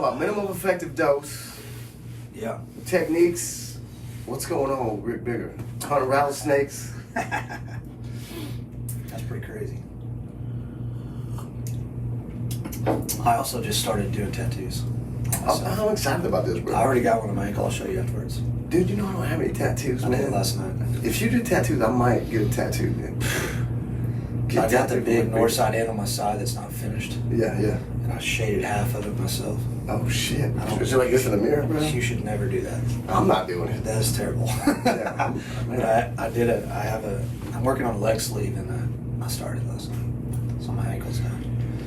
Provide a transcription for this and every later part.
talk about minimum effective dose. Yeah. Techniques. What's going on, Rick Bigger? 100 rattlesnakes. That's pretty crazy. I also just started doing tattoos. I'm excited about this, bro. I already got one on my ankle. I'll show you afterwards. Dude, you know I don't have any tattoos, man. I did last night. If you do tattoos, I might get a tattoo, man. I got the big north side end on my side that's not finished. Yeah. And I shaded half of it myself. Oh, shit. Is it like this in the mirror, bro? You should never do that. I'm not doing it. That is terrible. Yeah. But I did it. I'm working on a leg sleeve, and I started last night. So my ankle's down.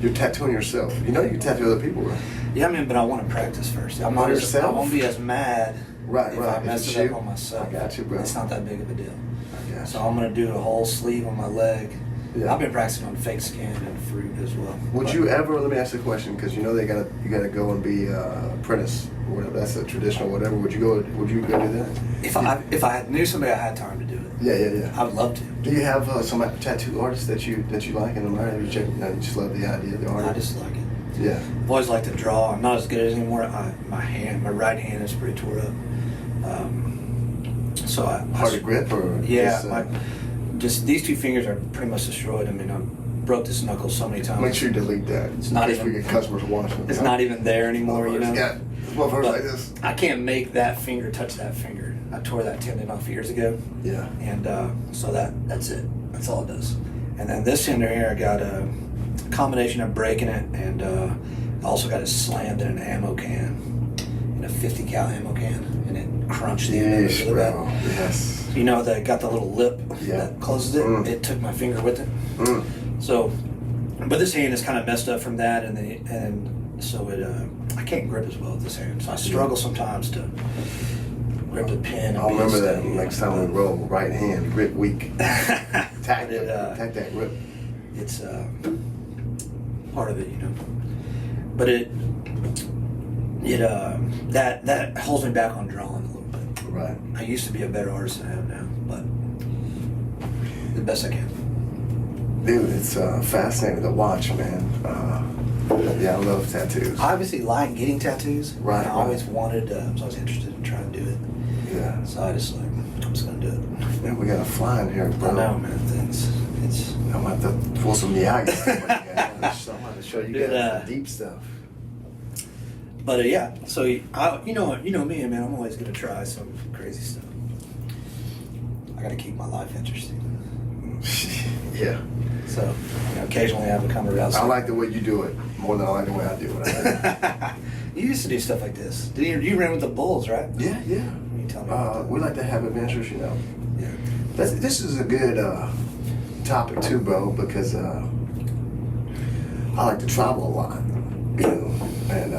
You're tattooing yourself. You know you can tattoo other people, right? Yeah, man, but I want to practice first. I won't be as mad if I mess it up on myself. I got you, bro. It's not that big of a deal. I got you. So I'm going to do a whole sleeve on my leg. Yeah. I've been practicing on fake skin and fruit as well. Would you ever, let me ask you a question, because you know you gotta go and be apprentice or whatever, that's a traditional whatever. Would you go do that? If I knew somebody I had time to do it. Yeah. I would love to. Do you have some tattoo artists that you like and admire? You just love the idea, the art? I just like it. Yeah. I've always liked to draw. I'm not as good as anymore. My right hand is pretty tore up. Hard to grip or? Yeah. Just these two fingers are pretty much destroyed. I mean, I broke this knuckle so many times. Make sure you delete that. It's not even. We get customers watching. It's not even there anymore, you know. Yeah. Well, like this. I can't make that finger touch that finger. I tore that tendon off years ago. Yeah. And so that's it. That's all it does. And then this tendon here, I got a combination of breaking it, and I also got it slammed in an ammo can, in a 50 cal ammo can, and it crunched the end of it really bad. Yes. You know, that got the little lip that closes it. It took my finger with it. So, but this hand is kind of messed up from that, and so it I can't grip as well with this hand. So I struggle sometimes to grip the pen. I'll remember that next time we roll. Right hand, grip weak. Tack that grip. It's part of it, you know. But that holds me back on drawing a little bit. Right. I used to be a better artist than I am now, but the best I can. Dude, it's fascinating to watch, man. Yeah, I love tattoos. I obviously like getting tattoos. Right. I always wanted. I was always interested in trying to do it. Yeah. So I'm just gonna do it. Man, we got a fly in here, bro. I know, man. It's. I'm gonna have to pull some Miyagi. I'm gonna show you guys the deep stuff. But yeah, so you know me, man. I'm always gonna try some crazy stuff. I gotta keep my life interesting. Yeah. So occasionally I become a wrestler. I like the way you do it more than I like the way I do it. You used to do stuff like this. You ran with the Bulls, right? Yeah. You tell me. We like to have adventures, you know. Yeah. This is a good topic too, bro, because I like to travel a lot, you know, and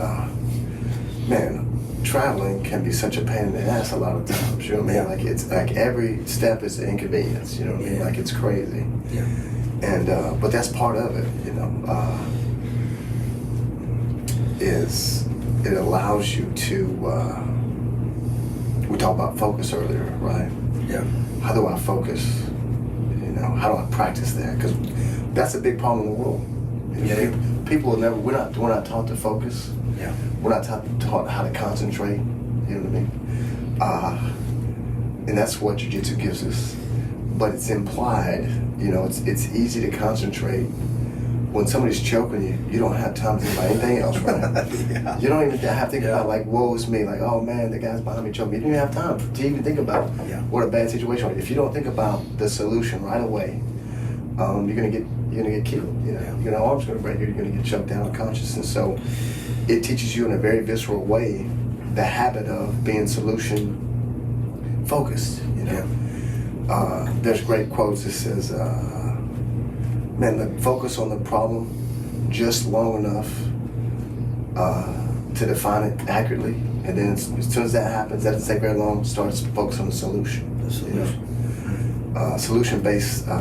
man, traveling can be such a pain in the ass a lot of times. You know what I mean? Like it's like every step is an inconvenience. You know what I mean? Like it's crazy. Yeah. And but that's part of it. You know, is it allows you to. We talked about focus earlier, right? Yeah. How do I focus? You know, how do I practice that? Because that's a big problem in the world. You know, people will never. We're not taught to focus. Yeah. We're not taught how to concentrate. You know what I mean? And that's what jiu-jitsu gives us. But it's implied. You know, it's easy to concentrate. When somebody's choking you, you don't have time to think about anything else, right? Yeah. You don't even have to think about like, woe is me, like, oh man, the guy's behind me choking me. You don't even have time to even think about what a bad situation is. If you don't think about the solution right away, you're gonna get killed. You know, your arm's gonna break. You're gonna get choked down unconscious. So it teaches you in a very visceral way the habit of being solution focused. You know, there's great quotes that says. Man, focus on the problem just long enough to define it accurately, and then as soon as that happens, that doesn't take very long. Start to focus on the solution. The solution. You know? Solution-based I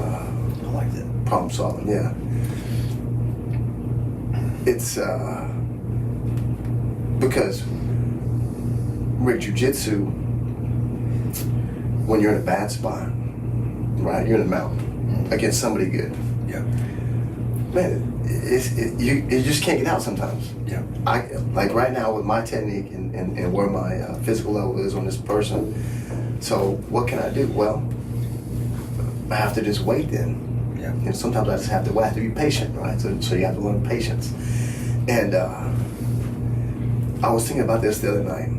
like that. problem solving. Yeah, it's because with jiu-jitsu, when you're in a bad spot, right? You're in a mountain against somebody good. Yeah. Man, you just can't get out sometimes. Yeah. Like right now with my technique and where my physical level is on this person. So what can I do? Well, I have to just wait then. Yeah. And sometimes I just have to be patient, right? So you have to learn patience. And I was thinking about this the other night.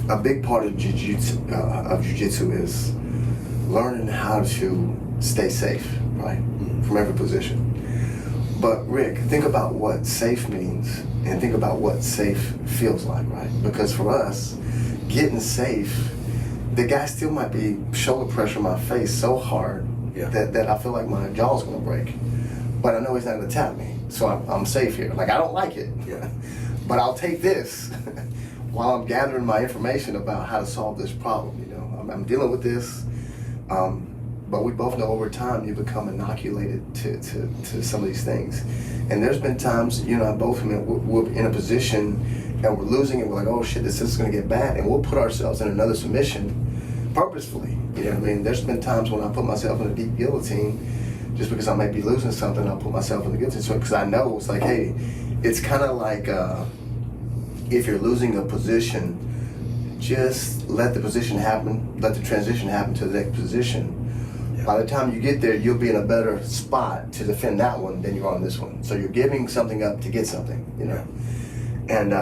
A big part of jiu-jitsu is learning how to stay safe, right? From every position. But Rick, think about what safe means and think about what safe feels like, right? Because for us, getting safe, the guy still might be shoulder pressure in my face so hard that I feel like my jaw's gonna break. But I know he's not gonna tap me, so I'm safe here. Like, I don't like it, but I'll take this while I'm gathering my information about how to solve this problem. You know, I'm dealing with this, but we both know over time you become inoculated to some of these things. And there's been times, you and I both, we're in a position and we're losing and we're like, oh shit, this is gonna get bad, and we'll put ourselves in another submission purposefully. You know what I mean? There's been times when I put myself in a deep guillotine just because I might be losing something. I'll put myself in the guillotine, so because I know it's like, hey, it's kind of like if you're losing a position, just let the position happen, let the transition happen to the next position. By the time you get there, you'll be in a better spot to defend that one than you are on this one. So you're giving something up to get something, you know. And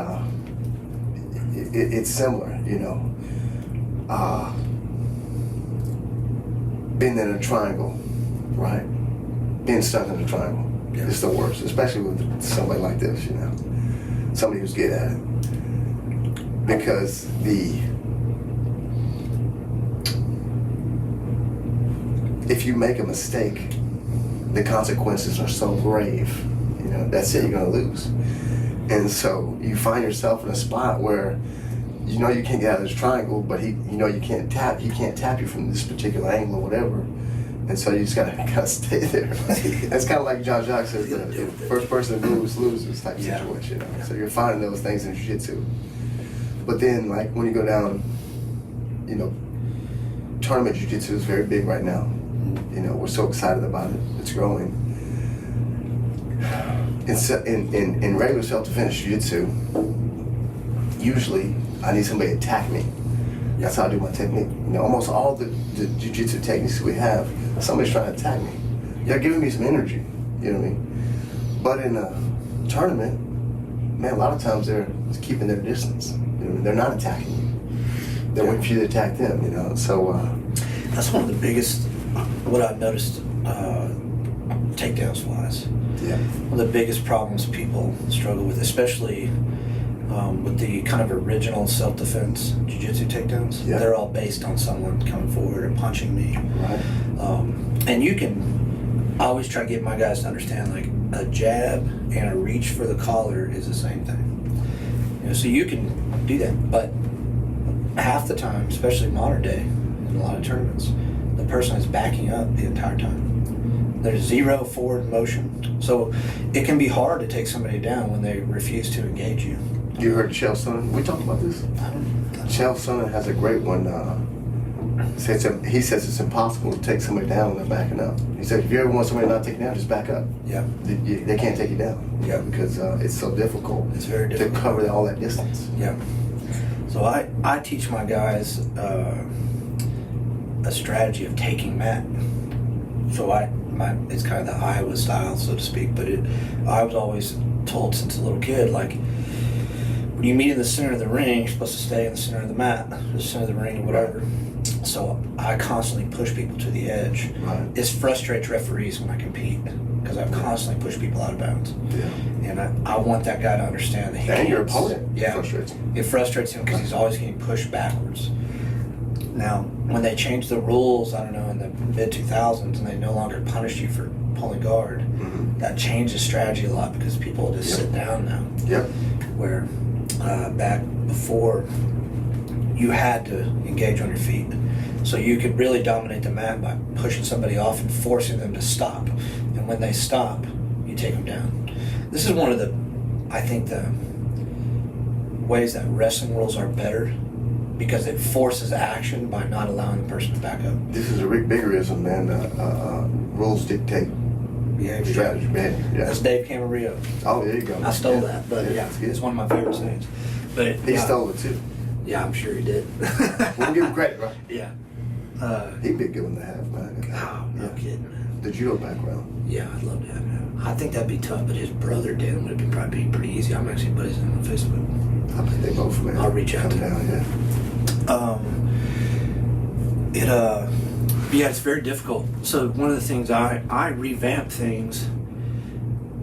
it's similar, you know. Being in a triangle, right? Being stuck in a triangle is the worst, especially with somebody like this, you know. Somebody who's good at it. Because if you make a mistake, the consequences are so grave, you know, that's it, you're gonna lose. And so you find yourself in a spot where you know you can't get out of this triangle, but he can't tap you from this particular angle or whatever. And so you just gotta stay there. It's kind of like John Jacques says, the first person to moves loses type situation. You know? So you're finding those things in jiu-jitsu. But then, like when you go down, you know, tournament jiu-jitsu is very big right now. You know, we're so excited about it. It's growing. In regular self-defense jiu-jitsu, usually I need somebody to attack me. That's how I do my technique. You know, almost all the jiu-jitsu techniques we have, somebody's trying to attack me. You're giving me some energy, you know what I mean? But in a tournament, man, a lot of times they're keeping their distance. You know, they're not attacking you. They're waiting for you to attack them, you know? So that's one of the biggest, what I've noticed, takedowns wise. Yeah. One of the biggest problems people struggle with, especially with the kind of original self-defense jiu-jitsu takedowns, they're all based on someone coming forward and punching me. Right. And I always try to get my guys to understand, like, a jab and a reach for the collar is the same thing. You know, so you can do that, but half the time, especially modern day, in a lot of tournaments, the person is backing up the entire time. There's zero forward motion. So it can be hard to take somebody down when they refuse to engage you. You heard Chael Sonnen? We talked about this. Chael Sonnen has a great one. He says it's impossible to take somebody down when they're backing up. He said if you ever want somebody not taken down, just back up. Yeah. They can't take you down. Yeah. Because it's so difficult. It's very difficult to cover all that distance. Yeah. So I teach my guys a strategy of taking mat. So it's kind of the Iowa style, so to speak. But I was always told since a little kid, like, when you meet in the center of the ring, you're supposed to stay in the center of the mat, the center of the ring, or whatever. So I constantly push people to the edge. Right. It frustrates referees when I compete because I constantly push people out of bounds. Yeah. And I want that guy to understand that he and your opponent frustrates him. It frustrates him because he's always getting pushed backwards. Now, when they changed the rules, I don't know, in the mid-2000s, and they no longer punish you for pulling guard, that changed the strategy a lot because people just sit down now. Yep. Where back before, you had to engage on your feet. So you could really dominate the mat by pushing somebody off and forcing them to stop. And when they stop, you take them down. This is one of the, I think, the ways that wrestling rules are better, because it forces action by not allowing the person to back up. This is a Rick Biggerism, man. Rules dictate behavior. Strategy, behavior. Yeah. That's Dave Camarillo. Oh, there you go. I stole that, but yeah, it's one of my favorite sayings. But He stole it too. Yeah, I'm sure he did. We'll give him credit, right? Yeah. He'd be a good one to have, man. Oh, no kidding, man. The judo background. Yeah, I'd love to have him. I think that'd be tough, but his brother Dan would probably be pretty easy. I'm actually buddies on Facebook. I bet they both, man. I'll reach out to him. Yeah, it's very difficult. So one of the things I revamp things.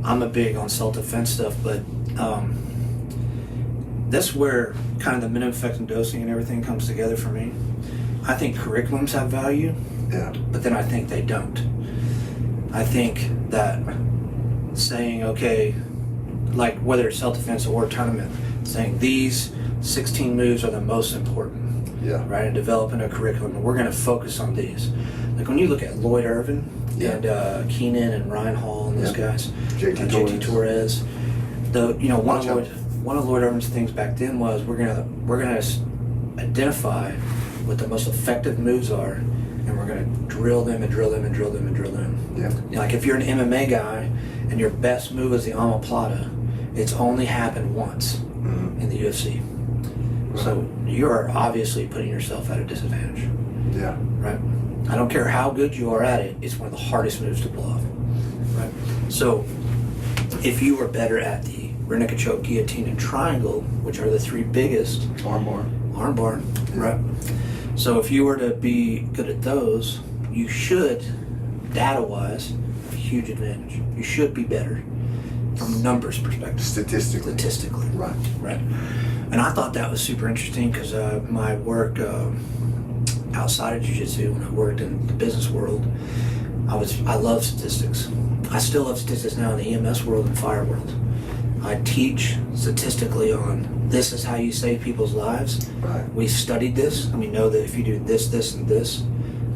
I'm a big on self-defense stuff, but that's where kind of the minimum effective dosing and everything comes together for me. I think curriculums have value, but then I think they don't. I think that saying, okay, like whether it's self-defense or tournament, saying these 16 moves are the most important, right, and developing a curriculum, and we're going to focus on these. Like when you look at Lloyd Irvin and Keenan and Ryan Hall and those guys, JT Torres, one of Lloyd Irvin's things back then was we're gonna identify what the most effective moves are, and we're gonna drill them and drill them and drill them and drill them. Yeah. Like if you're an MMA guy and your best move is the omoplata, it's only happened once in the UFC. Right. So you are obviously putting yourself at a disadvantage. Yeah. Right. I don't care how good you are at it; it's one of the hardest moves to pull off. Right. So if you were better at the rear naked choke, guillotine, and triangle, which are the three biggest. Armbar, right? So if you were to be good at those, you should, data-wise, have a huge advantage. You should be better from a numbers perspective. Statistically. Right. And I thought that was super interesting because my work outside of jiu-jitsu, when I worked in the business world, I love statistics. I still love statistics now in the EMS world and fire world. I teach statistically on this is how you save people's lives. Right. We studied this, and we know that if you do this, this, and this,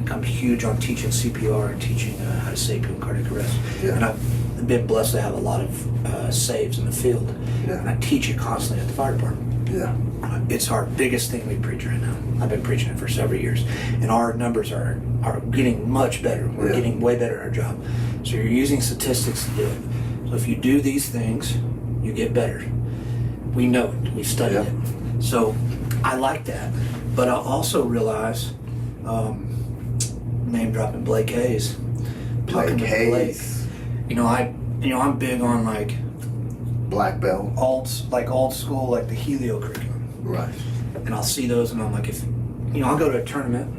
like I'm huge on teaching CPR and teaching how to save people in cardiac arrest. Yeah. And I've been blessed to have a lot of saves in the field. Yeah. And I teach it constantly at the fire department. Yeah. It's our biggest thing we preach right now. I've been preaching it for several years. And our numbers are getting much better. We're getting way better at our job. So you're using statistics to do it. So if you do these things, you get better. We know it. We've studied it. So I like that. But I also realize, name dropping Blake Hayes. Talking to Blake. I'm big on like black belt. Old school, like the Helio curriculum. Right. And I'll see those and I'm like, I'll go to a tournament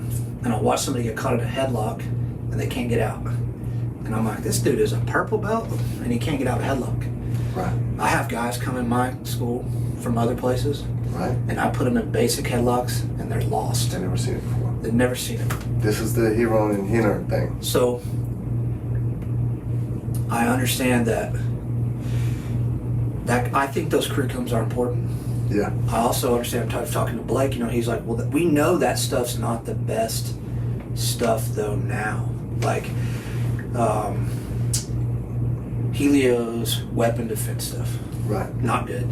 and I'll watch somebody get caught in a headlock and they can't get out. And I'm like, this dude is a purple belt and he can't get out of a headlock. Right. I have guys come in my school from other places, right, and I put them in basic headlocks, and they're lost. They've never seen it before. They've never seen it. This is the hero and Hinner thing. So I understand that I think those curriculums are important. Yeah. I also understand. I'm talking to Blake. He's like, well, we know that stuff's not the best stuff though now. Like. Helio's weapon defense stuff. Right. Not good.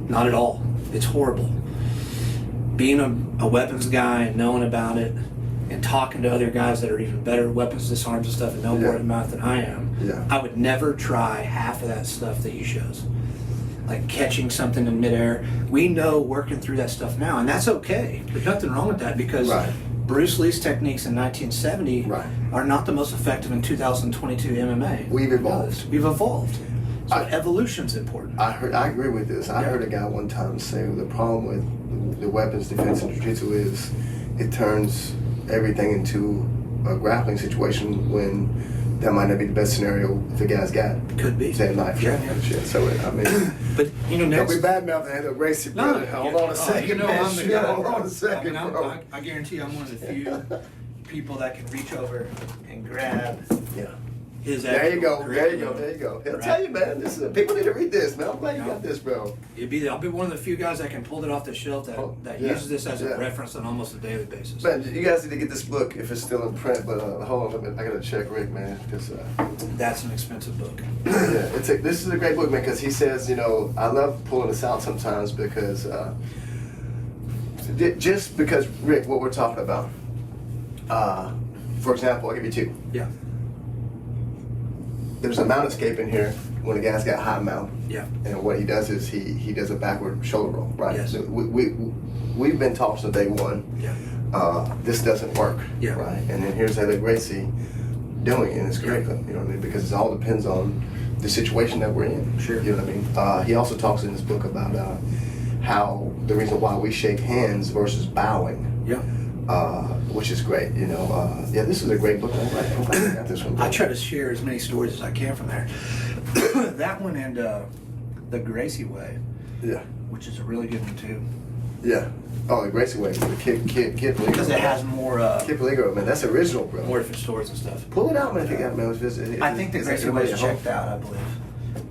Not at all. It's horrible. Being a weapons guy and knowing about it and talking to other guys that are even better at weapons disarms and stuff and know more about it than I am, I would never try half of that stuff that he shows. Like catching something in midair. We know working through that stuff now, and that's okay. There's nothing wrong with that because Bruce Lee's techniques in 1970 are not the most effective in 2022 MMA. We've evolved. So evolution's important. I agree with this. I heard a guy one time say the problem with the weapons defense in jiu-jitsu is it turns everything into a grappling situation when that might not be the best scenario if a guy's got could be say a knife and shit. So but next, don't be bad enough to race it. No, hold on a second. I'm the guy. Hold on a second, bro. I guarantee I'm one of the few people that can reach over and grab. His there you go. He'll tell you, man. People need to read this, man. I'm glad you got this, bro. I'll be one of the few guys that can pull it off the shelf that uses this as a reference on almost a daily basis. Man, you guys need to get this book if it's still in print. But hold on, I gotta check Rick, man, because that's an expensive book. This is a great book, man, because he says, I love pulling this out sometimes because just because Rick, what we're talking about. For example, I'll give you two. Yeah. there's a mount escape in here when a guy's got high mount. Yeah. And what he does is he does a backward shoulder roll, right? Yes. So we've been taught since day one. Yeah. This doesn't work. Yeah. Right. And then here's Headlock Gracie doing it in his curriculum. You know what I mean? Because it all depends on the situation that we're in. Sure. You know what I mean? He also talks in his book about how the reason why we shake hands versus bowing. Yeah. Which is great, you know. Yeah, this is a great book. I'm glad I got this one. I try to share as many stories as I can from there. That one and the Gracie Way, Yeah. which is a really good one too. Yeah. Oh, the Gracie Way, the Kid Because it has more Kid Peligro, man. That's original, bro. more different stories and stuff. Pull it out, man. If you got, man. I think the Gracie Way is checked out, I believe.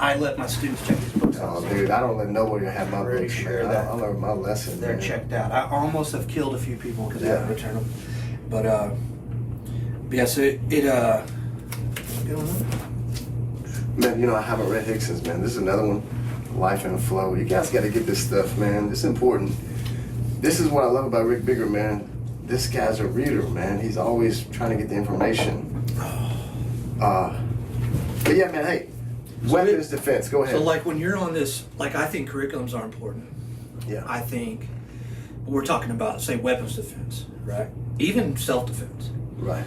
I let my students check these books out. Oh, dude, I don't let nobody have my Pretty books. sure Man. that I learned my lesson. They're man. checked out. I almost have killed a few people because I haven't returned them. But yeah, so it Man, you know, I haven't read Hickson's, man. This is another one. Life and Flow. You guys got to get this stuff, man. It's important. This is what I love about Rick Bigger, man. This guy's a reader, man. He's always trying to get the information. But yeah, man, hey, weapons defense. Go ahead. So like when you're on this, like I think curriculums are important. Yeah. I think we're talking about, say, weapons defense, right? Even self-defense. Right.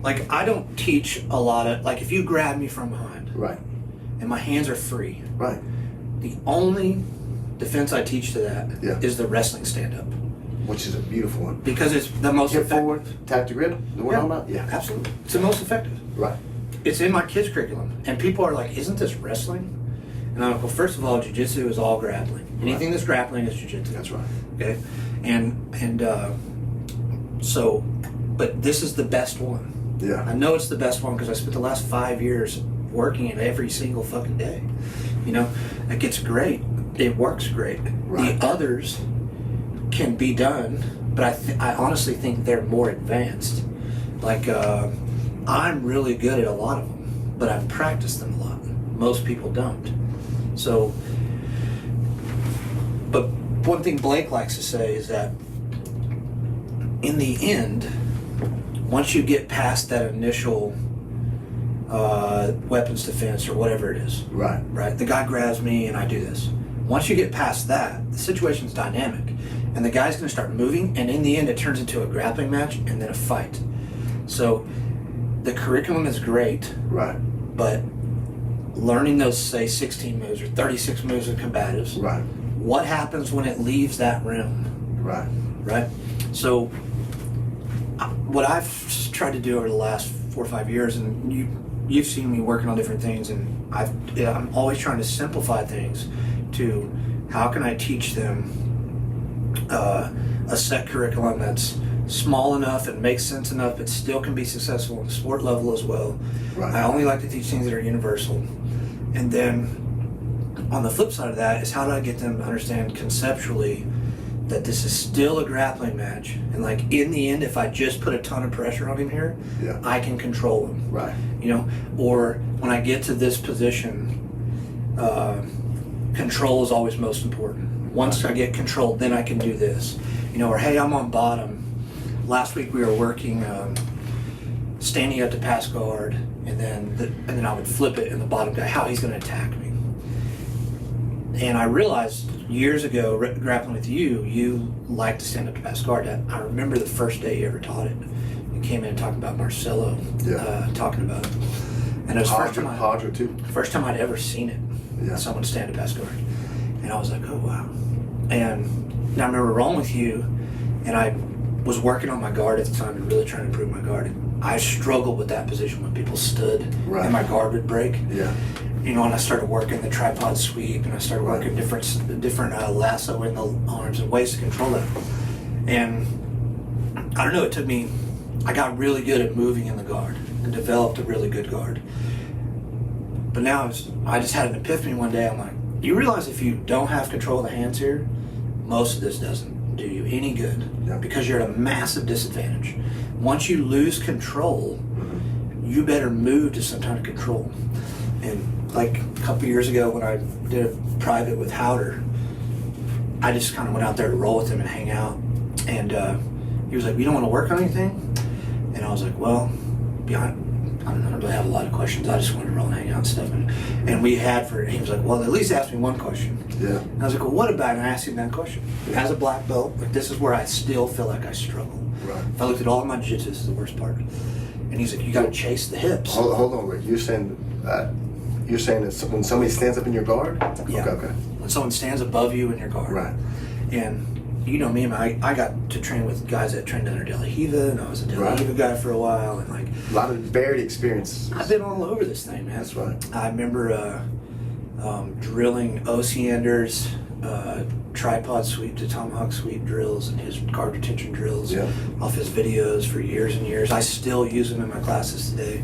Like I don't teach a lot of, like if you grab me from behind. Right. And my hands are free. Right. The only defense I teach to that is the wrestling stand-up. Which is a beautiful one. Because it's the most Hip effective. forward, tap to grip. The one I'm about? Yeah. Absolutely. It's the most effective. Right. It's in my kids' curriculum. And people are like, isn't this wrestling? And I'm like, well, first of all, jiu-jitsu is all grappling. Anything that's grappling is jiu-jitsu. That's right. Okay? So, but this is the best one. Yeah. I know it's the best one because I spent the last 5 years working it every single fucking day. You know, it gets great. It works great. Right. The others can be done, but I honestly think they're more advanced. Like, I'm really good at a lot of them, but I've practiced them a lot. Most people don't. So, but one thing Blake likes to say is that in the end, once you get past that initial weapons defense or whatever it is, right, the guy grabs me and I do this. Once you get past that, the situation's dynamic, and the guy's going to start moving, and in the end, it turns into a grappling match and then a fight. So the curriculum is great, right, but learning those, say, 16 moves or 36 moves of combatives, right, what happens when it leaves that realm? Right. So what I've tried to do over the last 4 or 5 years, and you've seen me working on different things, and I'm always trying to simplify things to how can I teach them a set curriculum that's small enough and makes sense enough but still can be successful on the sport level as well. Right. I only like to teach things that are universal. And then on the flip side of that is how do I get them to understand conceptually that this is still a grappling match, and like in the end, if I just put a ton of pressure on him here, I can control him. Right. You know, or when I get to this position, control is always most important. Once I get control, then I can do this. You know, or hey, I'm on bottom. Last week we were working standing up to pass guard, and then I would flip it, and the bottom guy, how he's going to attack me. And I realized years ago, grappling with you like to stand up to pass guard. I remember the first day you ever taught it. You came in and talked about Marcelo, talking about it. And it was first time I'd ever seen it, someone stand up pass guard. And I was like, oh, wow. And I remember rolling with you, and I was working on my guard at the time and really trying to improve my guard. And I struggled with that position when people stood and my guard would break. Yeah. You know, and I started working the tripod sweep, and I started working different lasso in the arms and ways to control that. And I don't know, I got really good at moving in the guard and developed a really good guard. But now I just had an epiphany one day. I'm like, you realize if you don't have control of the hands here, most of this doesn't do you any good because you're at a massive disadvantage. Once you lose control, you better move to some kind of control. And like a couple years ago when I did a private with Howder, I just kind of went out there to roll with him and hang out. And he was like, you don't want to work on anything? And I was like, well, don't really have a lot of questions. I just wanted to roll and hang out and stuff. And we had he was like, well, at least ask me one question. Yeah. And I was like, well, what about it? And I asked him that question. As a black belt, like, this is where I still feel like I struggle. Right. If I looked at all of my jiu-jitsu, this is the worst part. And he's like, you got to chase the hips. Hold on, Rick. You're saying that when somebody stands up in your guard? Yeah. Okay. When someone stands above you in your guard. Right. And you know me, man, I got to train with guys that trained under De La Riva, and I was a De La Riva guy for a while, and like a lot of varied experiences. I've been all over this thing, man. That's right. I remember drilling Osiander's tripod sweep to tomahawk sweep drills and his guard retention drills off his videos for years and years. I still use them in my classes today.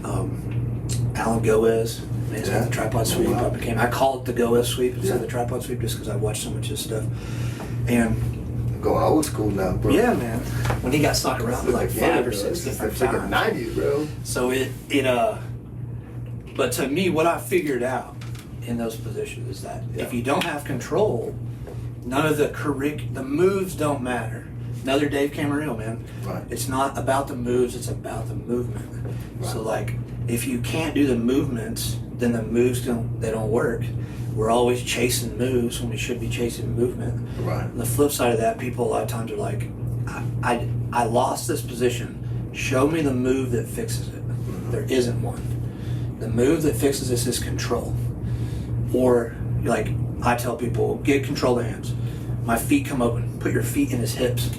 Alan Goez, man, the tripod sweep. Oh, wow. I call it the Goez sweep instead of the tripod sweep just because I watched so much of his stuff. And going old school now, bro. yeah, man. When he got knocked around like 5 or 6 different times. 90s, bro. So but to me, what I figured out in those positions is that if you don't have control, none of the moves don't matter. Another Dave Camarillo, man. Right. It's not about the moves, it's about the movement. Right. So like, if you can't do the movements, then the moves don't work. We're always chasing moves when we should be chasing movement. Right. And the flip side of that, people a lot of times are like, I lost this position. Show me the move that fixes it. Mm-hmm. There isn't one. The move that fixes this is control. Or like I tell people, get control of the hands. My feet come open. Put your feet in his hips.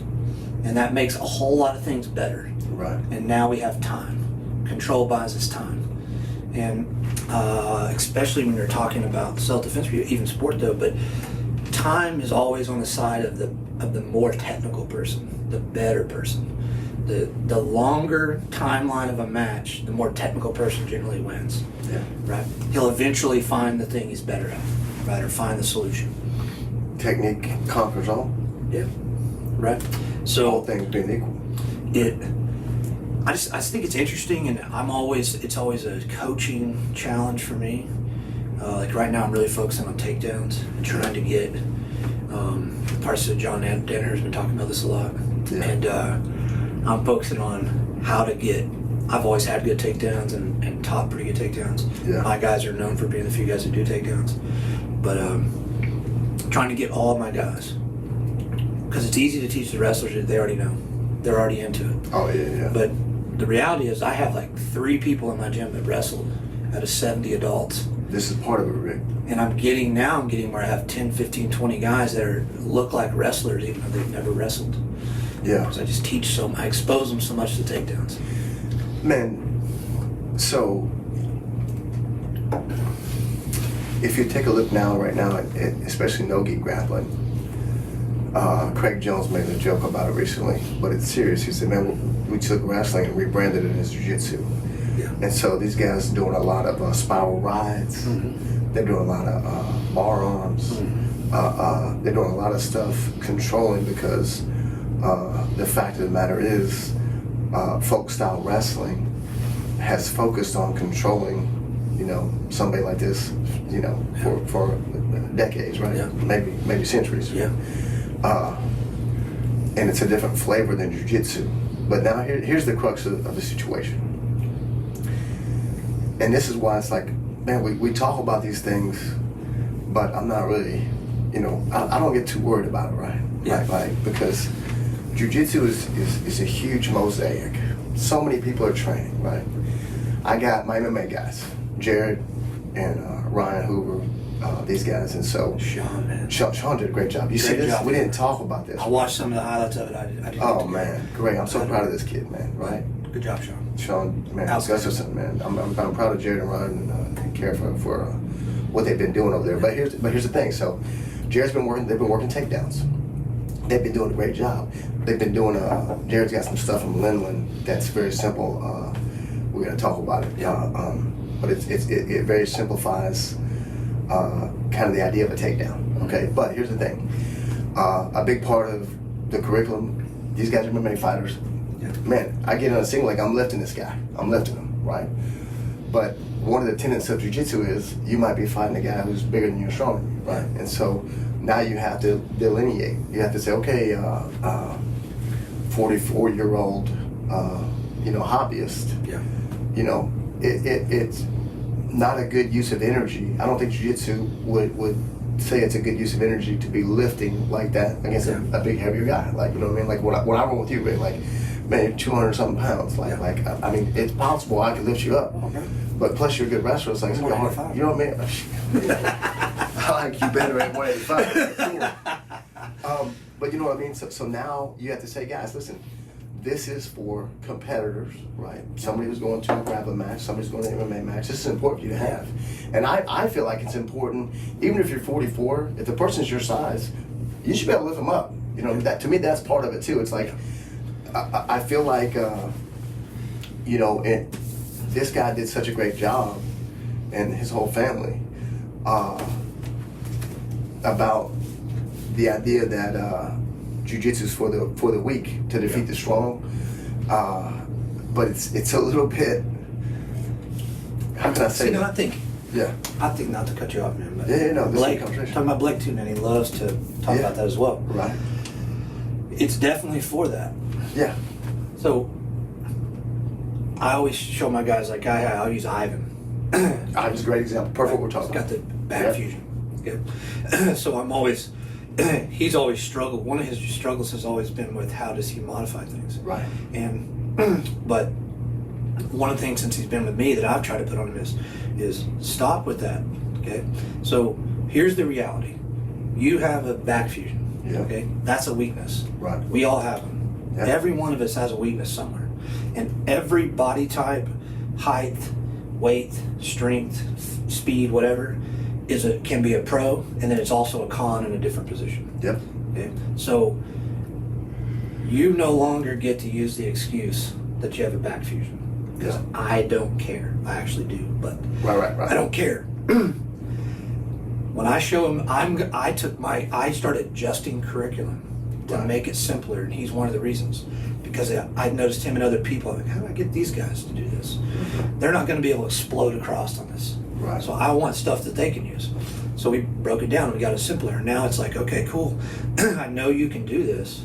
And that makes a whole lot of things better. Right. And now we have time. Control buys us time. And especially when you're talking about self-defense, or even sport though, but time is always on the side of the more technical person, the better person. The longer timeline of a match, the more technical person generally wins. Yeah. Right? He'll eventually find the thing he's better at, right? Or find the solution. Technique conquers all. Yeah. Right? So all things being equal. I just think it's interesting, and it's always a coaching challenge for me. Like right now, I'm really focusing on takedowns and trying to get parts of John Danner's been talking about this a lot, and I'm focusing on how to get. I've always had good takedowns and taught pretty good takedowns. Yeah. My guys are known for being the few guys that do takedowns, but trying to get all of my guys, because it's easy to teach the wrestlers that they already know. They're already into it. Oh, yeah. But the reality is I have like 3 people in my gym that wrestled out of 70 adults. This is part of it, Rick. And I'm getting where I have 10, 15, 20 guys that look like wrestlers even though they've never wrestled. Yeah. Because I just teach I expose them so much to takedowns. Man, so if you take a look right now, at especially no-gi grappling, Craig Jones made a joke about it recently, but it's serious. He said, man, we took wrestling and rebranded it as jiu-jitsu. Yeah. And so these guys are doing a lot of spiral rides. Mm-hmm. They're doing a lot of bar arms. Mm-hmm. They're doing a lot of stuff controlling because the fact of the matter is folk-style wrestling has focused on controlling, somebody like this, for decades, right? Yeah. Maybe centuries. Yeah. And it's a different flavor than jiu-jitsu. But now here's the crux of the situation. And this is why it's like, man, we talk about these things, but I'm not really, I don't get too worried about it, right? Yeah. Like because jiu-jitsu is a huge mosaic. So many people are training, right? I got my MMA guys, Jared and Ryan Hoover, these guys, and so Sean did a great job. You see this? We didn't talk about this. I watched some of the highlights of it. I didn't oh man, great! I'm so proud of this kid, man. Right? Good job, Sean. Sean, man, Gustafson, man. I'm proud of Jared and Ryan and Care for what they've been doing over there. But here's the thing. So Jared's been working. They've been working takedowns. They've been doing a great job. They've been doing. Jared's got some stuff from Linland that's very simple. We're gonna talk about it. Yeah. But it very simplifies. Kind of the idea of a takedown, okay? But here's the thing. A big part of the curriculum, these guys are MMA fighters. Yeah. Man, I get on a single leg, I'm lifting this guy. I'm lifting him, right? But one of the tenets of jiu-jitsu is you might be fighting a guy who's bigger than you and stronger than you, right? And so now you have to delineate. You have to say, okay, 44-year-old, hobbyist. Yeah. you know, it's not a good use of energy. I don't think jiu-jitsu would say it's a good use of energy to be lifting like that against a big heavier guy. Like, you know what I mean? Like when I run with you, Ray, like, man, you're 200 something pounds. Like I mean, it's possible I can lift you up. Okay. But plus you're a good wrestler. It's like, you know what I mean? I like you better at 185. Cool. But you know what I mean? So now you have to say, guys, listen, this is for competitors, right? Somebody who's going to a grappling match, somebody's going to an MMA match. This is important for you to have. And I feel like it's important, even if you're 44, if the person's your size, you should be able to lift them up. You know, that to me, that's part of it too. It's like, I feel like, you know, this guy did such a great job, and his whole family, about the idea that jiu-jitsu is for the weak to defeat the strong, but it's a little bit. How can I say that? I think not to cut you off, man. But no. Blake, talking about Blake too, man. He loves to talk about that as well. Right. It's definitely for that. Yeah. So I always show my guys, like I'll use Ivan. Ivan's a great example. Perfect. What we're talking about. He's got the back fusion. Good. So I'm always. He's always struggled. One of his struggles has always been with how does he modify things. Right. And but one of the things since he's been with me that I've tried to put on him is stop with that. Okay. So here's the reality. You have a back fusion. Yeah. Okay. That's a weakness. Right. We all have them. Yeah. Every one of us has a weakness somewhere. And every body type, height, weight, strength, speed, whatever, can be a pro, and then it's also a con in a different position. Yep. Okay. So you no longer get to use the excuse that you have a back fusion. Because I don't care. I actually do, but right. I don't care. When I show him, I started adjusting curriculum to make it simpler, and he's one of the reasons. Because I noticed him and other people, I'm like, how do I get these guys to do this? They're not going to be able to explode across on this. Right. So I want stuff that they can use. So we broke it down and we got it simpler. And now it's like, okay, cool. I know you can do this.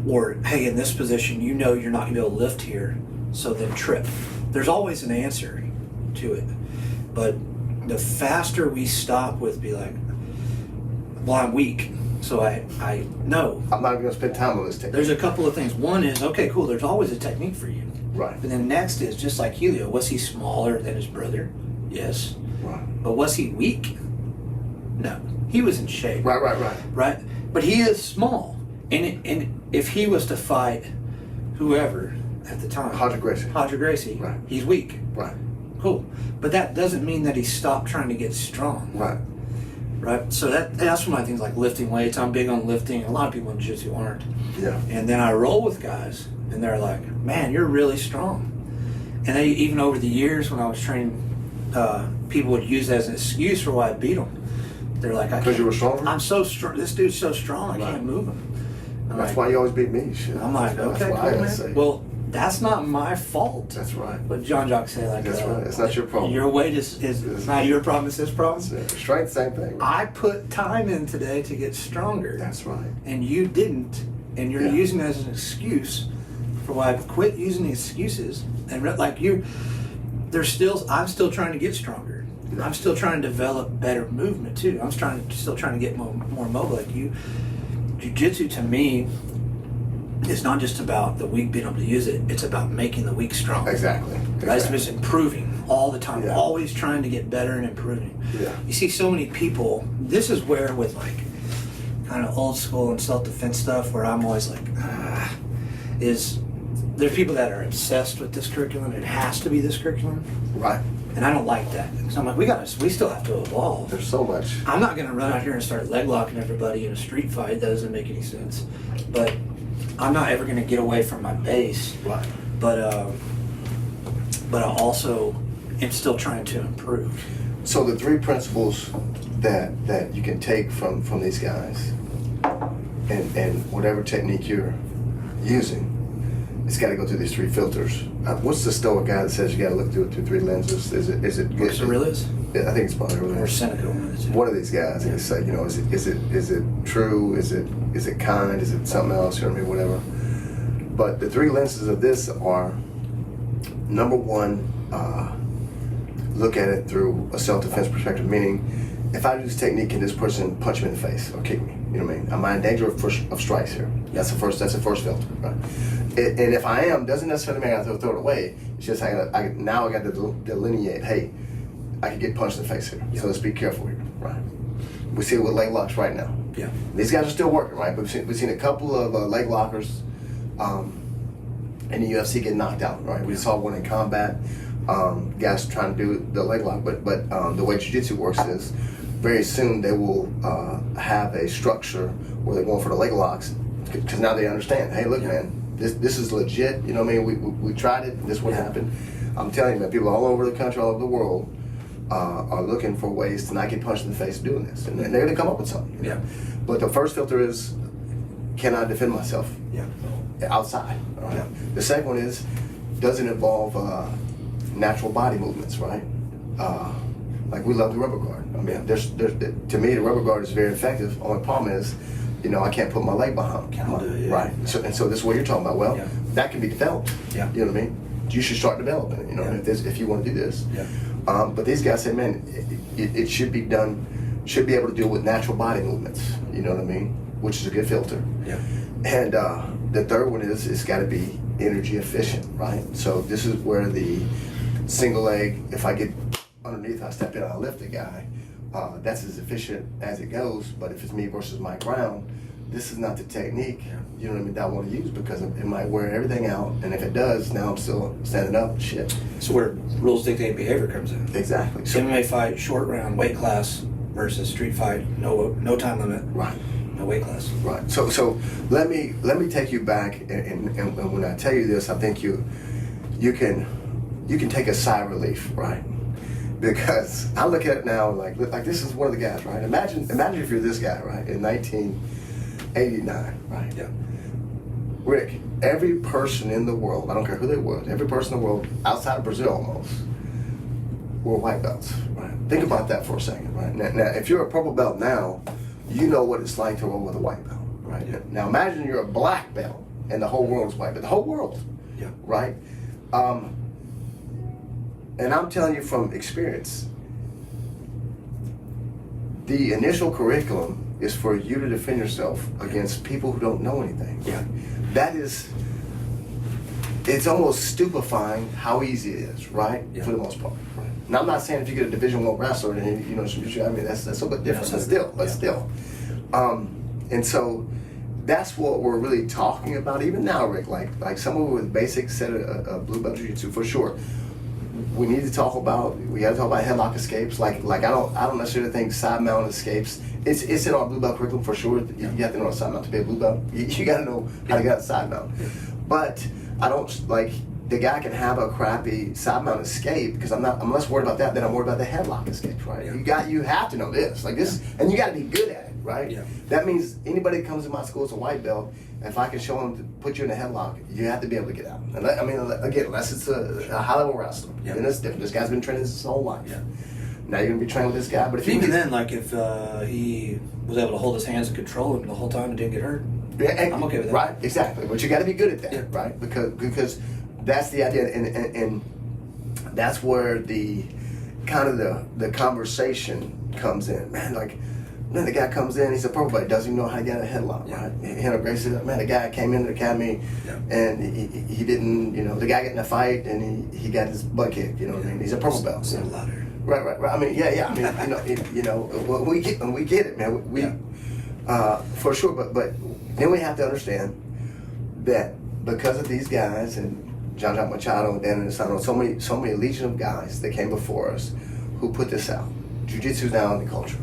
Or, hey, in this position, you know you're not going to be able to lift here, so then trip. There's always an answer to it. But the faster we stop with be like, well, I'm weak. So I know. I'm not even going to spend time on this technique. There's a couple of things. One is, okay, cool, there's always a technique for you. Right. But then next is, just like Helio, was he smaller than his brother? Yes. Right. But was he weak? No. He was in shape. Right? But he is small. And if he was to fight whoever at the time. Hodger Gracie. Right. He's weak. Right. Cool. But that doesn't mean that he stopped trying to get strong. Right? So that's one of my things, like lifting weights. I'm big on lifting. A lot of people in jiu-jitsu aren't. Yeah. And then I roll with guys, and they're like, man, you're really strong. And they, even over the years when I was training, people would use that as an excuse for why I beat them. They're like, because you were stronger? I'm so strong. This dude's so strong, I can't move him. That's why you always beat me. Shit. I'm like, okay, cool, man. Well, that's not my fault. That's right. But John Jock say, like, that's right. It's not your problem. Your weight is not your problem, it's his problem. Yeah. Strength, same thing. Right? I put time in today to get stronger. That's right. And you didn't. And you're using it as an excuse for why I've quit using the excuses. And like I'm still trying to get stronger. I'm still trying to develop better movement too. I'm still trying to get more mobile like you. Jiu-jitsu to me is not just about the weak being able to use it. It's about making the weak strong. Exactly. It's just improving all the time. Always trying to get better and improving. Yeah. You see so many people. This is where with like kind of old school and self-defense stuff, where I'm always like, there's people that are obsessed with this curriculum. It has to be this curriculum. Right. And I don't like that. So I'm like, we still have to evolve. There's so much. I'm not going to run out here and start leg locking everybody in a street fight. That doesn't make any sense. But I'm not ever going to get away from my base. Right. But I also am still trying to improve. So the three principles that you can take from these guys, and whatever technique you're using, it's got to go through these three filters. What's the Stoic guy that says you got to look through it through three lenses? Is it good? Aurelius? I think it's probably Aurelius. Or Seneca. One of these guys, and say, is it true? Is it kind? Is it something else? You know what I mean? Whatever. But the three lenses of this are number one, look at it through a self-defense perspective, meaning if I do this technique, can this person punch me in the face or kick me? You know what I mean? Am I in danger of strikes here? That's the first filter, right? And if I am, doesn't necessarily mean I have to throw it away. It's just I got to delineate, hey, I could get punched in the face here. So let's be careful here, right? We see it with leg locks right now. Yeah. These guys are still working, right? But we've seen a couple of leg lockers in the UFC get knocked out, right? We saw one in combat, guys trying to do the leg lock, but the way jiu-jitsu works is very soon they will have a structure where they're going for the leg locks because now they understand, hey, look, man, this is legit. You know what I mean? We tried it. This is what happened. I'm telling you, man, people all over the country, all over the world are looking for ways to not get punched in the face doing this, and they're going to come up with something. You know? But the first filter is, can I defend myself? Outside. All right? The second one is, does it involve natural body movements, right? Like we love the rubber guard. I mean, to me, the rubber guard is very effective. Only problem is, I can't put my leg behind. Right. So this is what you're talking about. Well, that can be developed. You know what I mean? You should start developing it. If you want to do this. But these guys say, man, it should be done. Should be able to deal with natural body movements. You know what I mean? Which is a good filter. And the third one is it's got to be energy efficient, right? So this is where the single leg, if I get underneath, I step in, I lift the guy. That's as efficient as it goes. But if it's me versus my ground, this is not the technique, you know what I mean, that I want to use because it might wear everything out. And if it does, now I'm still standing up, shit. So where rules dictate behavior comes in. Exactly. So MMA fight, short round, weight class versus street fight, no time limit. Right. No weight class. Right. So let me take you back, and when I tell you this, I think you can take a sigh of relief, right? Because I look at it now like this is one of the guys, right? Imagine if you're this guy, right, in 1989, right? Rick, every person in the world, I don't care who they were, every person in the world outside of Brazil almost were white belts, right? Think about that for a second, right? Now if you're a purple belt now, you know what it's like to roll with a white belt, right? Now imagine you're a black belt and the whole world is white, but the whole world, right? And I'm telling you from experience, the initial curriculum is for you to defend yourself against people who don't know anything. That is, it's almost stupefying how easy it is, right? For the most part. Now I'm not saying if you get a Division I wrestler and I mean that's a bit different, but still. And so that's what we're really talking about even now, Rick. Like someone with basic set of blue belt jiu-jitsu for sure. We got to talk about headlock escapes. Like I don't necessarily think side mount escapes. It's in our blue belt curriculum for sure. You have to know a side mount to be a blue belt. You got to know how to get a side mount. But I don't like the guy can have a crappy side mount escape because I'm less worried about that than I'm worried about the headlock escapes, right? You have to know this, and you got to be good at it, right? That means anybody that comes to my school as a white belt, if I can show them to put you in a headlock, you have to be able to get out. And I mean, again, unless it's a high level wrestler, then it's different. This guy's been training his whole life. Now you're gonna be training with this guy, but if even then, like if he was able to hold his hands and control him the whole time and didn't get hurt, I'm okay with that. Right, exactly. But you got to be good at that, right? Because that's the idea, and that's where the kind of the conversation comes in, man. Like, man, the guy comes in, he's a pro, but he doesn't even know how to get a headlock, right? Henry Gracie said, man, the guy came into the academy, and he didn't, the guy got in a fight, and he got his butt kicked, you know what I mean? He's a purple belt. Right. I mean, I mean, we get it, man. For sure, but then we have to understand that because of these guys and John Machado and Dan Inosanto, so many legion of guys that came before us who put this out. Jiu-jitsu's now in the culture.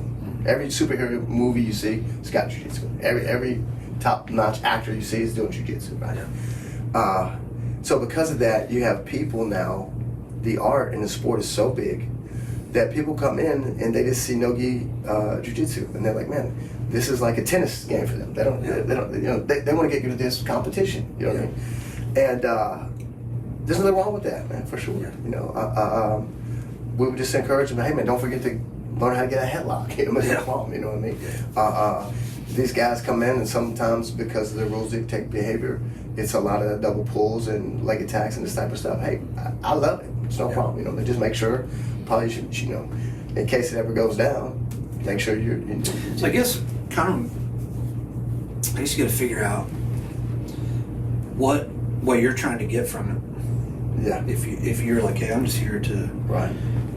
Every superhero movie you see, it's got jiu-jitsu. Every top-notch actor you see is doing jiu-jitsu, right? So because of that, you have people now, the art in the sport is so big that people come in and they just see no-gi jiu-jitsu, and they're like, man, this is like a tennis game for them. They don't, they want to get good at this competition, you know what I mean? And there's nothing wrong with that, man, for sure. We would just encourage them, hey, man, don't forget to learn how to get a headlock. That's no problem, you know what I mean? these guys come in, and sometimes because of the rules dictate behavior, it's a lot of double pulls and leg attacks and this type of stuff. Hey, I love it. It's no problem. You know, they just make sure, probably should, you know, in case it ever goes down, make sure you're. So I guess I guess you got to figure out what you're trying to get from it. Yeah. If you're like, hey, I'm just here to Right.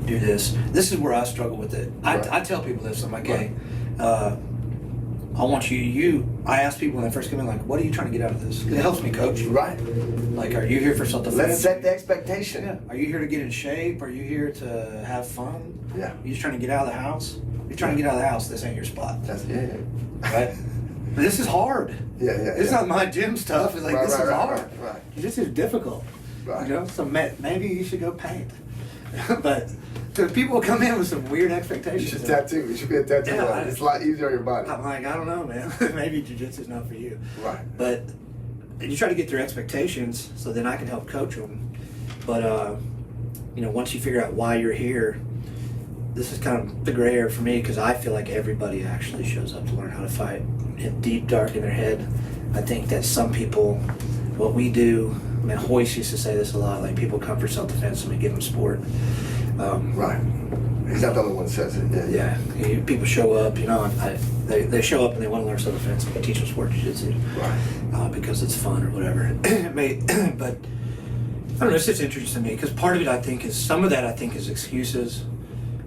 do this. This is where I struggle with it. Right. I tell people this. I'm like, hey, I want you. I ask people when they first come in, like, what are you trying to get out of this? Because it helps me coach. Right. Like, are you here for self-defense? Let's set the expectation. Yeah. Are you here to get in shape? Are you here to have fun? Yeah. Are you just trying to get out of the house? If you're trying to get out of the house, this ain't your spot. That's Right? But this is hard. Yeah. It's not my gym stuff. It's like, this is hard. Right. This is difficult. Right. You know, so maybe you should go paint. But so people come in with some weird expectations. You should tattoo. You should be a tattoo. Yeah, it's a lot easier on your body. I'm like, I don't know, man. Maybe jiu-jitsu's not for you. Right. But you try to get their expectations so then I can help coach them. But, you know, once you figure out why you're here, this is kind of the gray area for me because I feel like everybody actually shows up to learn how to fight in deep, dark in their head. I think that some people, what we do, I mean, Hoyce used to say this a lot, like people come for self-defense and we give them sport. Right. He's not the only one that says it. Yeah. People show up, you know, they show up and they want to learn self-defense and we teach them sport jiu-jitsu. Right. Because it's fun or whatever. But I don't know, it's just interesting to me because part of it I think is, some of that I think is excuses.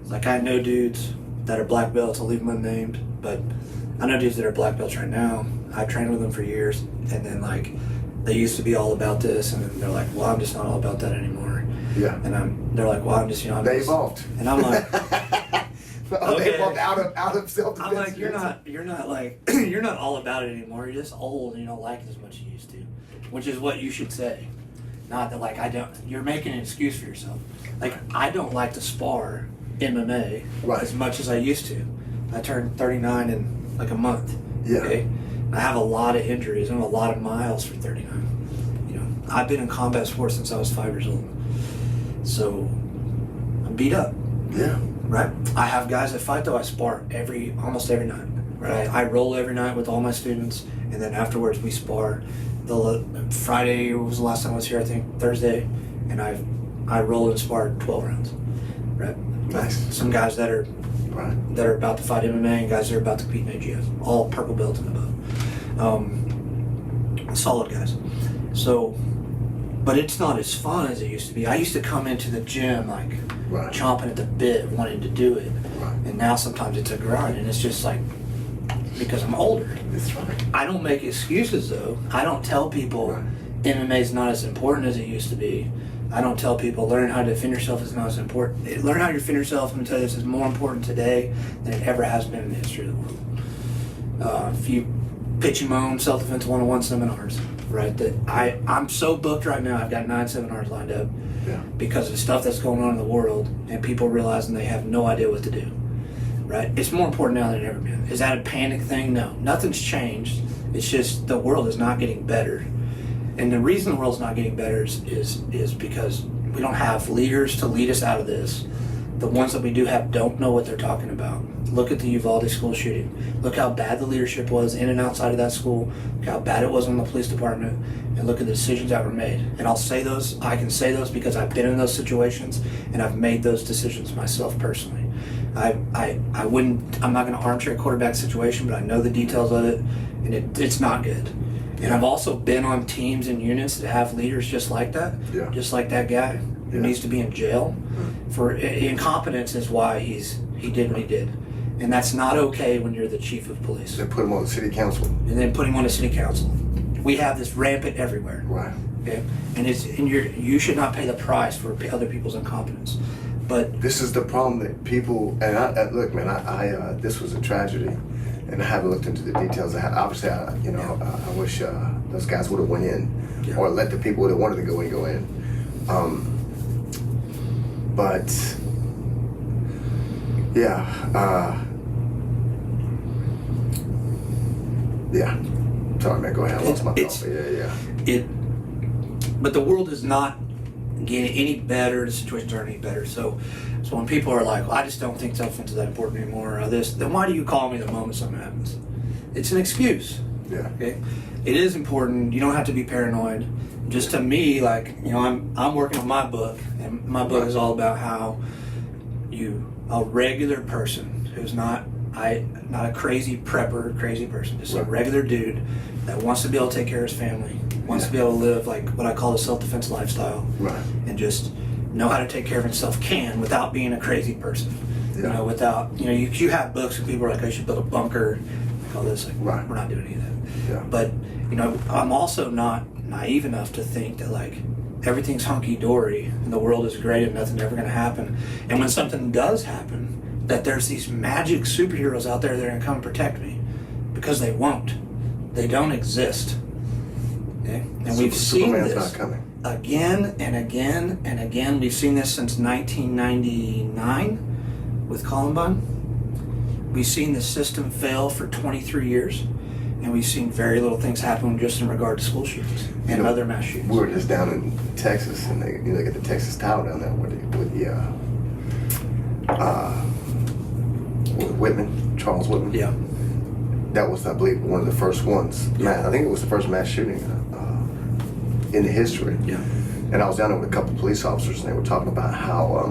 Like I know dudes that are black belts, I'll leave them unnamed, but I know dudes that are black belts right now. I've trained with them for years and then like, they used to be all about this, and then they're like, "Well, I'm just not all about that anymore." Yeah. And they're like, "Well, I'm just, you know." They evolved. And I'm like, They evolved out of self-defense. I'm like, you're not like, you're not all about it anymore. You're just old, and you don't like it as much as you used to, which is what you should say. Not that like you're making an excuse for yourself. Like I don't like to spar MMA as much as I used to. I turned 39 in like a month. Yeah. Okay. I have a lot of injuries and a lot of miles for 39. You know, I've been in combat sports since I was 5 years old. So I'm beat up. Yeah. Right? I have guys that fight though, I spar almost every night. Right? I roll every night with all my students and then afterwards we spar. Friday was the last time I was here, I think Thursday, and I rolled and sparred 12 rounds. Right? Nice. Some guys that are about to fight MMA and guys that are about to compete in AGF. All purple belts and above. Solid guys. So, but it's not as fun as it used to be. I used to come into the gym like chomping at the bit, wanting to do it. Right. And now sometimes it's a grind, and it's just like, because I'm older. That's right. I don't make excuses though. I don't tell people MMA is not as important as it used to be. I don't tell people learn how to defend yourself is not as important. Learn how to defend yourself, I'm going to tell you this, is more important today than it ever has been in the history of the world. If you pitching my own self-defense 101 seminars, right, that I'm so booked right now, I've got 9 seminars lined up because of the stuff that's going on in the world and people realizing they have no idea what to do, right? It's more important now than it ever been. Is that a panic thing? No, nothing's changed. It's just the world is not getting better. And the reason the world's not getting better is because we don't have leaders to lead us out of this. The ones that we do have don't know what they're talking about. Look at the Uvalde school shooting. Look how bad the leadership was in and outside of that school. Look how bad it was in the police department. And look at the decisions that were made. And I can say those because I've been in those situations and I've made those decisions myself personally. I'm not going to armchair quarterback situation, but I know the details of it, and it's not good. And I've also been on teams and units that have leaders just like that, just like that guy who needs to be in jail for incompetence is why he did what he did. And that's not okay when you're the chief of police. They put him on the city council. And then put him on the city council. We have this rampant everywhere. Right. Okay? And you should not pay the price for other people's incompetence. But this is the problem that people, and look, man, this was a tragedy. And I haven't looked into the details. Obviously, I wish those guys would have went in, or let the people that wanted to go in. But sorry, man. Go ahead. I lost my thought. But the world is not getting any better. The situations aren't any better. So when people are like, well, I just don't think self-defense is that important anymore, or this, then why do you call me the moment something happens? it's an excuse. Yeah. Okay. It is important. You don't have to be paranoid. Just to me, like, you know, I'm working on my book, and my book is all about how a regular person who's not a crazy prepper, crazy person, just a regular dude that wants to be able to take care of his family, wants to be able to live like what I call a self-defense lifestyle, and just know how to take care of himself can without being a crazy person. You know, without, you know, you have books and people are like, I should build a bunker, like all this. Like, we're not doing any of that. Yeah. But, you know, I'm also not naive enough to think that, like, everything's hunky-dory and the world is great and nothing's ever going to happen. And when something does happen, that there's these magic superheroes out there that are going to come and protect me. Because they won't. They don't exist. Okay? And we've seen Superman's this not coming. again and again and again. We've seen this since 1999 with Columbine. We've seen the system fail for 23 years. And we've seen very little things happen just in regard to school shootings and other mass shootings. We were just down in Texas, and they got the Texas Tower down there with Whitman, Charles Whitman. Yeah. That was, I believe, one of the first ones. I think it was the first mass shooting in the history. Yeah. And I was down there with a couple of police officers, and they were talking about how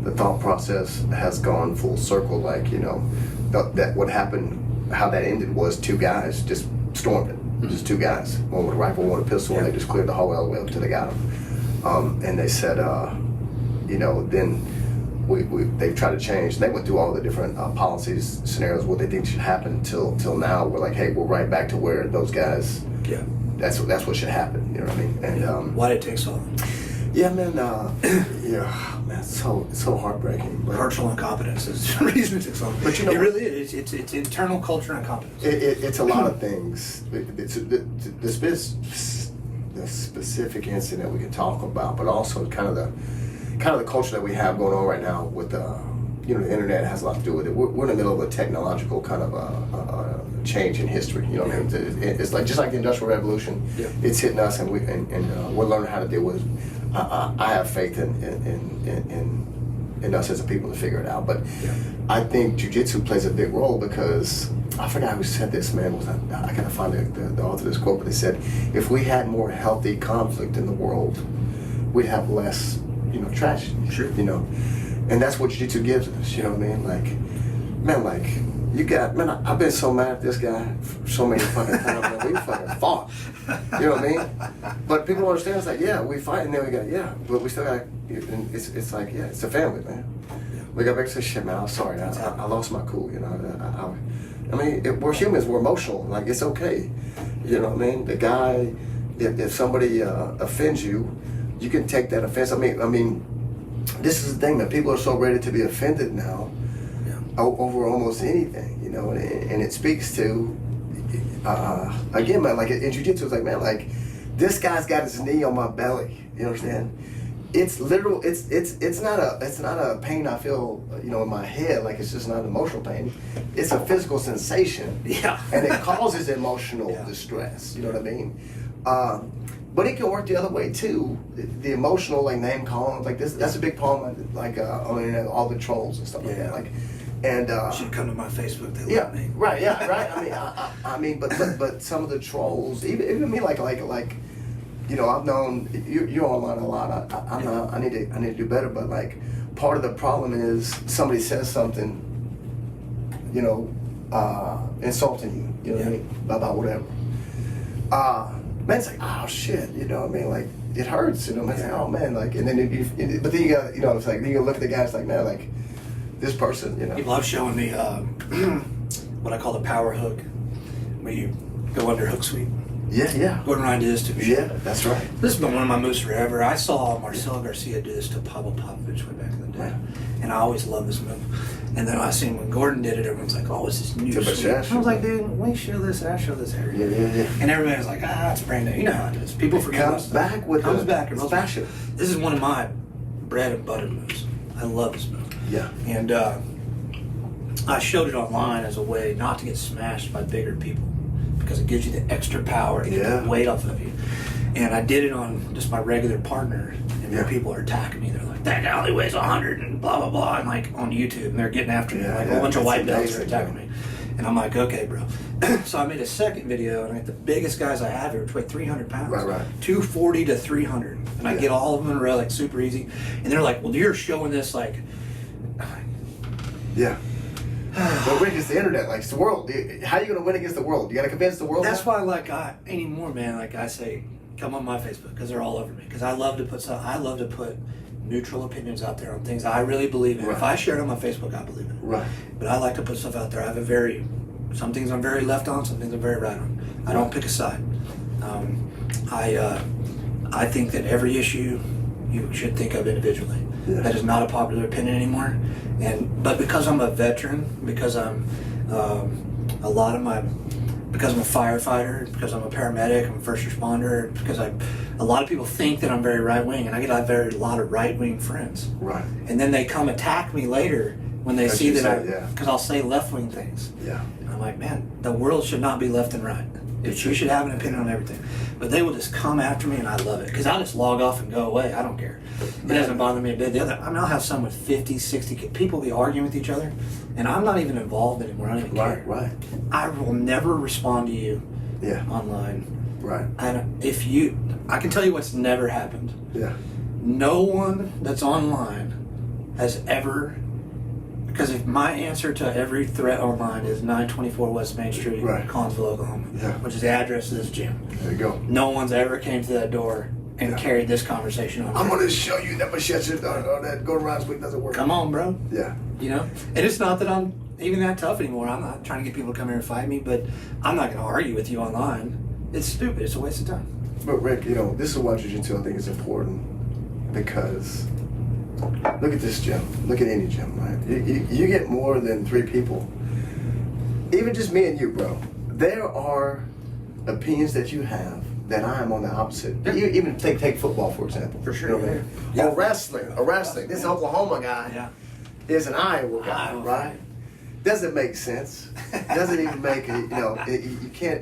the thought process has gone full circle. Like, you know, that what happened. How that ended was two guys just stormed it. Just two guys, one with a rifle, one with a pistol, and they just cleared the hallway all the way up till they got him. And they said, you know, then they tried to change. They went through all the different policies, scenarios, what they think should happen till now. We're like, hey, we're right back to where those guys. Yeah. That's what should happen. You know what I mean? And why did it take so long? Yeah, man. Yeah, man. It's so heartbreaking. But cultural incompetence is the reason it took so long. But you know, it really is. It's internal cultural incompetence. It's a lot of things. It's the specific incident we can talk about, but also kind of the culture that we have going on right now with you know, the internet has a lot to do with it. We're in the middle of a technological kind of a change in history. You know what I mean? It's like just like the Industrial Revolution. Yeah. It's hitting us, and we're learning how to deal with it. I have faith in us as a people to figure it out. But I think jiu-jitsu plays a big role because I forgot who said this, man. I gotta find the author of this quote, but they said, if we had more healthy conflict in the world, we'd have less, you know, tragedy. Sure. You know, and that's what jiu-jitsu gives us. You know what I mean? Like, man, like. I've been so mad at this guy for so many fucking times. Man, we fucking fought. You know what I mean? But people don't understand. It's like, yeah, we fight, and then we got, but we still got. It's like, yeah, it's a family, man. Yeah. We got back to say, shit, man. I'm sorry. I lost my cool. You know. I mean, we're humans. We're emotional. Like, it's okay. You know what I mean? The guy, if somebody offends you, you can take that offense. I mean, this is the thing, man. People are so ready to be offended now. Over almost anything, you know, and it speaks to, again, man, like in jiu-jitsu, it's like, man, like, this guy's got his knee on my belly, you understand? It's literal, it's not a pain I feel, you know, in my head, like it's just not an emotional pain. It's a physical sensation. Yeah. And it causes emotional distress, you know what I mean? But it can work the other way too. The emotional, like, name calling, like this, that's a big problem, like on the internet, all the trolls and stuff like that, like. And should come to my Facebook. They love me. Right. Yeah. Right. I mean, but some of the trolls, even me, like, you know, I've known you're online a lot. I need to do better. But like, part of the problem is somebody says something, you know, insulting you. You know what I mean, about whatever. Man, it's like, oh shit. You know what I mean? Like, it hurts. You know, man, it's like, oh man, like, and then but then you got, you know, it's like then you look at the guys like, man, like. This person, you know. People love showing me what I call the power hook, where you go under hook sweep. Yeah. Gordon Ryan did this to me. Yeah, that's right. This has been one of my moves forever. I saw Marcelo Garcia do this to Pablo Popovich way back in the day. Right. And I always loved this move. And then I seen when Gordon did it, everyone's like, oh, it's this new sweep. I was like, dude, we show this and I show this area. Yeah. And everybody's like, it's brand new. You know how it is. People forget about stuff. Comes back and fashion. This is one of my bread and butter moves. I love this move. Yeah. And I showed it online as a way not to get smashed by bigger people because it gives you the extra power to get the weight off of you. And I did it on just my regular partner, and people are attacking me. They're like, that guy only weighs 100 and blah, blah, blah. And like on YouTube, and they're getting after me. Like a bunch of white belts are attacking me. And I'm like, okay, bro. So I made a second video, and I got the biggest guys I have here, which weigh 300 pounds. Right. 240 to 300. And I get all of them in a row, like super easy. And they're like, well, you're showing this like... Yeah. But win against the internet, like it's the world. How are you going to win against the world? You got to convince the world. That's why, like, anymore, man. Like I say, come on my Facebook because they're all over me. Because I love to put neutral opinions out there on things I really believe in. Right. If I share it on my Facebook, I believe in it. Right. But I like to put stuff out there. I have some things I'm very left on, some things I'm very right on. I don't pick a side. I think that every issue you should think of individually. Yeah. That is not a popular opinion anymore. But because I'm a veteran, because I'm because I'm a firefighter, because I'm a paramedic, I'm a first responder, because a lot of people think that I'm very right-wing, and I get a lot of right-wing friends. Right. And then they come attack me later when they see that because I'll say left-wing things. Yeah. And I'm like, man, the world should not be left and right. You should have an opinion on everything. But they will just come after me, and I love it. Because I'll just log off and go away. I don't care. It doesn't bother me a bit. I'll have some with 50, 60 people be arguing with each other, and I'm not even involved anymore. I don't even care. Right. I will never respond to you online. Right. And I can tell you what's never happened. Yeah. No one that's online has ever... Because if my answer to every threat online is 924 West Main Street, Collinsville, Oklahoma, which is the address of this gym. There you go. No one's ever came to that door and carried this conversation on. I'm going to show you that machete or that Gordon Ryan's week doesn't work. Come on, bro. Yeah. You know? And it's not that I'm even that tough anymore. I'm not trying to get people to come here and fight me, but I'm not going to argue with you online. It's stupid. It's a waste of time. But Rick, this is why Jiu-Jitsu I think is important because... Look at this gym. Look at any gym, right? You get more than 3 people. Even just me and you, bro. There are opinions that you have that I am on the opposite. Yeah. Even take football, for example. For sure. Or wrestling. This Oklahoma guy is an Iowa guy, right? Doesn't make sense. Doesn't even make it.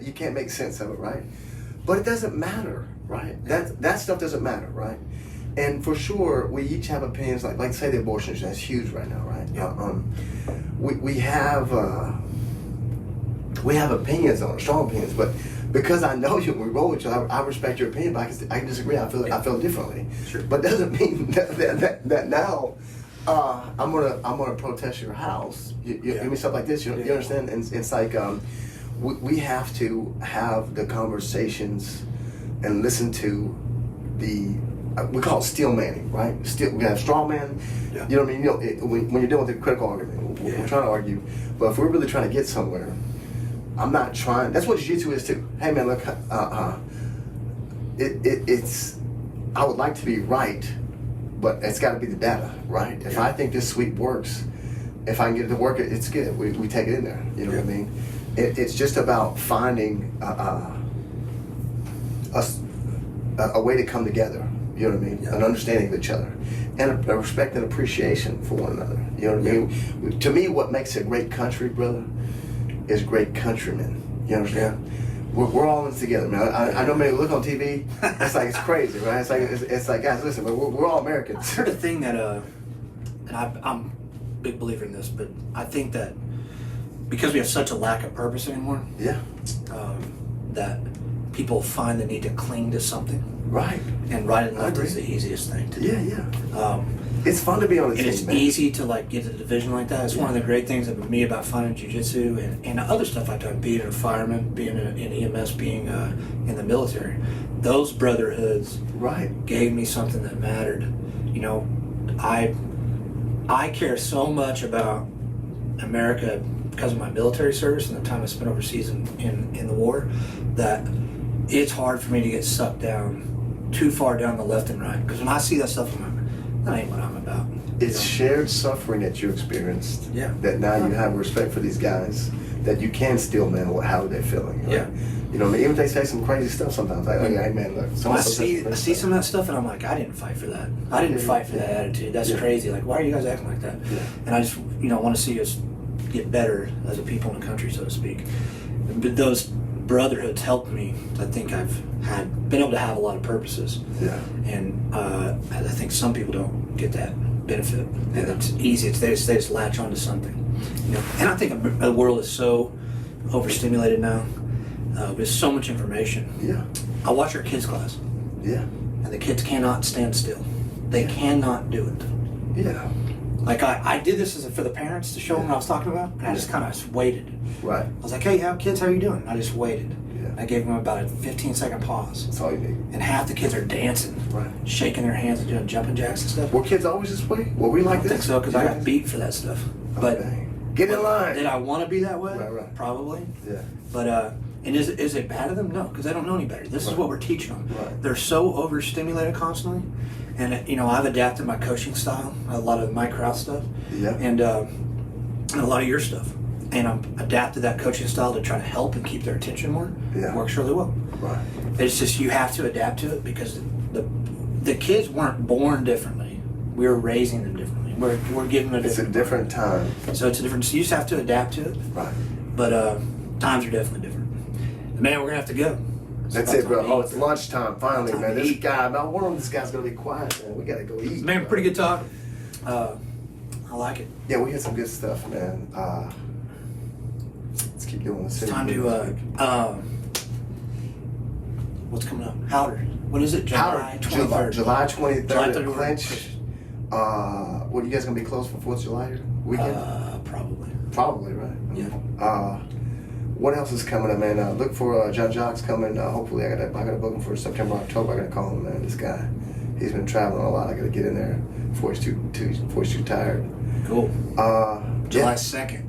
You can't make sense of it, right? But it doesn't matter, right? That stuff doesn't matter, right? And for sure, we each have opinions. Like say the abortion issue, that's huge right now, right? Yeah. We have opinions on it, strong opinions, but because I know you and we roll with you, I respect your opinion, but I can disagree. I feel differently. Sure. But doesn't mean that now I'm gonna protest your house. You mean stuff like this. You understand? And it's like we have to have the conversations and listen to the. We call it steel manning, right? We have straw man. Yeah. You know what I mean? When you're dealing with a critical argument, we're trying to argue. But if we're really trying to get somewhere, I'm not trying. That's what jiu-jitsu is too. Hey man, look, it's. I would like to be right, but it's got to be the data, right? If I think this sweep works, if I can get it to work, it's good. We take it in there. You know what I mean? It's just about finding a way to come together. You know what I mean? Yeah. An understanding of each other. And a respect and appreciation for one another. You know what I mean? To me, what makes a great country, brother, is great countrymen. You understand? We're all in this together, man. I know many look on TV, it's crazy, right? It's like guys, listen, we're all Americans. I heard a thing that, and I'm a big believer in this, but I think that because we have such a lack of purpose anymore, that people find the need to cling to something. Right. And right and left is the easiest thing to do. Yeah. It's fun to be on a team, it's easy to get a division like that. It's one of the great things about me about finding jiu-jitsu and other stuff I've done, being a fireman, being in EMS, being in the military. Those brotherhoods gave me something that mattered. I care so much about America because of my military service and the time I spent overseas in the war that it's hard for me to get sucked down too far down the left and right. Because when I see that stuff, I'm like, that ain't what I'm about. It's shared suffering that you experienced. Yeah. That now you have respect for these guys. That you can still man how they're feeling. Right? Yeah. You know, even if they say some crazy stuff sometimes, like, hey man, look. I see some of that stuff and I'm like, I didn't fight for that. I didn't fight for that attitude. That's crazy. Like, why are you guys acting like that? Yeah. And I just, want to see us get better as a people in the country, so to speak. But those brotherhoods helped me. I think I've been able to have a lot of purposes. Yeah. And I think some people don't get that benefit. And it's easy. They just latch onto something. And I think the world is so overstimulated now. There's so much information. Yeah. I watch our kids class. Yeah. And the kids cannot stand still. They cannot do it. Yeah. Like I did this for the parents to show them what I was talking about, and I just kind of waited. Right. I was like, hey, kids, how are you doing? I just waited. Yeah. I gave them about a 15-second pause. That's all you need. And half the kids are dancing, right, shaking their hands and doing jumping jacks and stuff. Were kids always this way? Were we like I this? think so, because I got beat for that stuff. But get in line. Did I want to be that way? Right. Probably. Yeah. But and is it bad of them? No, because they don't know any better. This is what we're teaching them. Right. They're so overstimulated constantly, and I've adapted my coaching style, a lot of my crowd stuff, and a lot of your stuff, and I've adapted that coaching style to try to help and keep their attention more. Yeah. It works really well. Right. It's just you have to adapt to it because the kids weren't born differently. We were raising them differently. We're giving them It's a different time. So it's a different. So you just have to adapt to it. Right. But times are definitely different. Man, we're gonna have to go. That's it, bro. Oh, it's lunchtime finally, man. This eat. guy, man, I wonder if this guy's gonna be quiet, man. We gotta go eat. Man, bro. pretty good talk. I like it. Yeah, we had some good stuff, man. Let's keep doing this. It's time to what's coming up? Howder. What is it? July 23rd. July 23rd. July at 23rd. Clinch. What, you guys gonna be closed for 4th of July here? Weekend? Probably. Probably, right? Yeah. What else is coming up, man? Look for John Jock's coming. Hopefully, I gotta book him for September, October. I gotta call him, man. This guy, he's been traveling a lot. I gotta get in there before he's too tired. Cool. July Yeah. 2nd.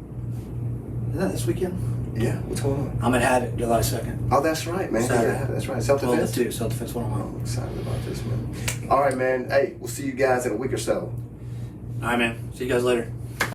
Is that this weekend? Yeah. What's going on? I'm at Haddock, July 2nd. Oh, that's right, man. Saturday. Yeah, that's right. Self-defense. 12 to 2, self-defense 101. I'm excited about this, man. All right, man. Hey, we'll see you guys in a week or so. All right, man. See you guys later.